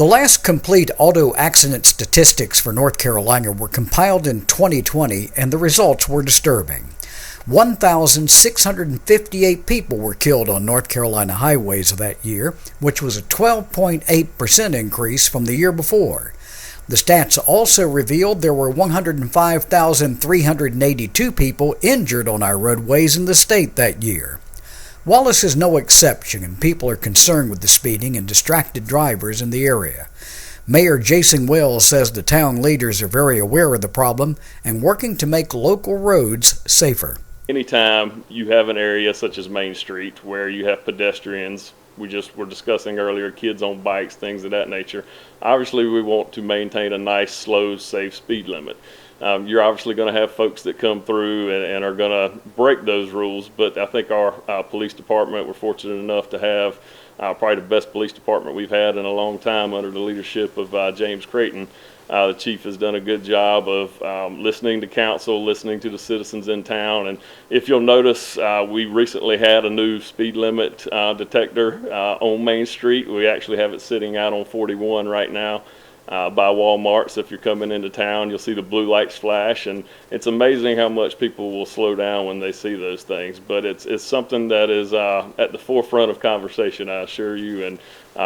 The last complete auto accident statistics for North Carolina were compiled in 2020, and the results were disturbing. 1,658 people were killed on North Carolina highways that year, which was a 12.8% increase from the year before. The stats also revealed there were 105,382 people injured on our roadways in the state that year. Wallace is no exception, and people are concerned with the speeding and distracted drivers in the area. Mayor Jason Wells says the town leaders are very aware of the problem and working to make local roads safer. Anytime you have an area such as Main Street where you have pedestrians, we just were discussing earlier, kids on bikes, things of that nature, obviously we want to maintain a nice, slow, safe speed limit. You're obviously going to have folks that come through and are going to break those rules, but I think our police department, we're fortunate enough to have probably the best police department we've had in a long time under the leadership of James Crayton. The chief has done a good job of listening to council, listening to the citizens in town, and if you'll notice, we recently had a new speed limit detector on Main Street. We actually have it sitting out on 41 right now by Walmart, so if you're coming into town, you'll see the blue lights flash, and it's amazing how much people will slow down when they see those things. But it's something that is at the forefront of conversation, I assure you, and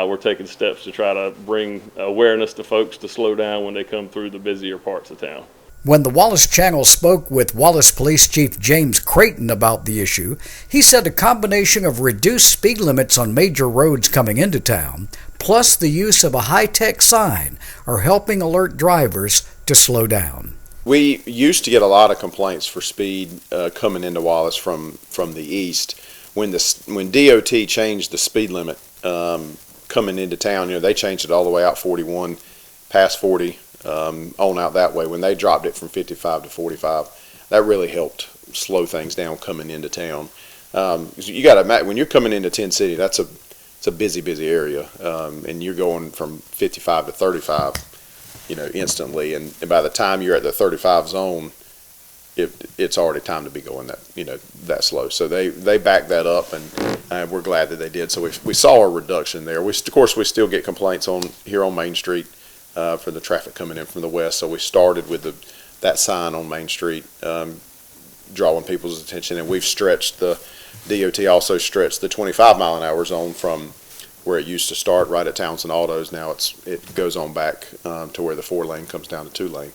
we're taking steps to try to bring awareness to folks to slow down when they come through the busier parts of town. When the Wallace Channel spoke with Wallace Police Chief James Crayton about the issue, he said a combination of reduced speed limits on major roads coming into town, plus the use of a high-tech sign, are helping alert drivers to slow down. We used to get a lot of complaints for speed coming into Wallace from the east. When DOT changed the speed limit coming into town, they changed it all the way out 41, past 40. On out that way. When they dropped it from 55 to 45, that really helped slow things down coming into town. You got to imagine, when you're coming into 10 City, it's a busy area, and you're going from 55 to 35, instantly. And by the time you're at the 35 zone, it's already time to be going that slow. So they backed that up, and we're glad that they did. So we saw a reduction there. Of course, we still get complaints here on Main Street. For the traffic coming in from the west, so we started with that sign on Main Street, drawing people's attention, and we've stretched the DOT also stretched the 25-mile-an-hour zone from where it used to start right at Townsend Autos. Now it goes on back to where the 4-lane comes down to 2-lane.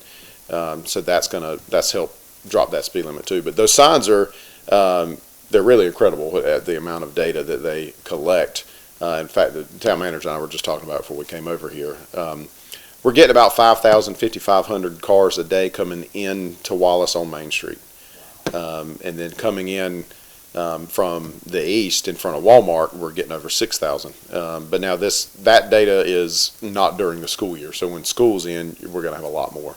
So that's helped drop that speed limit too. But those signs are they're really incredible at the amount of data that they collect. In fact, the town manager and I were just talking about it before we came over here. We're getting about 5,500 cars a day coming in to Wallace on Main Street. And then coming in from the east in front of Walmart, we're getting over 6,000. But now that data is not during the school year. So when school's in, we're going to have a lot more.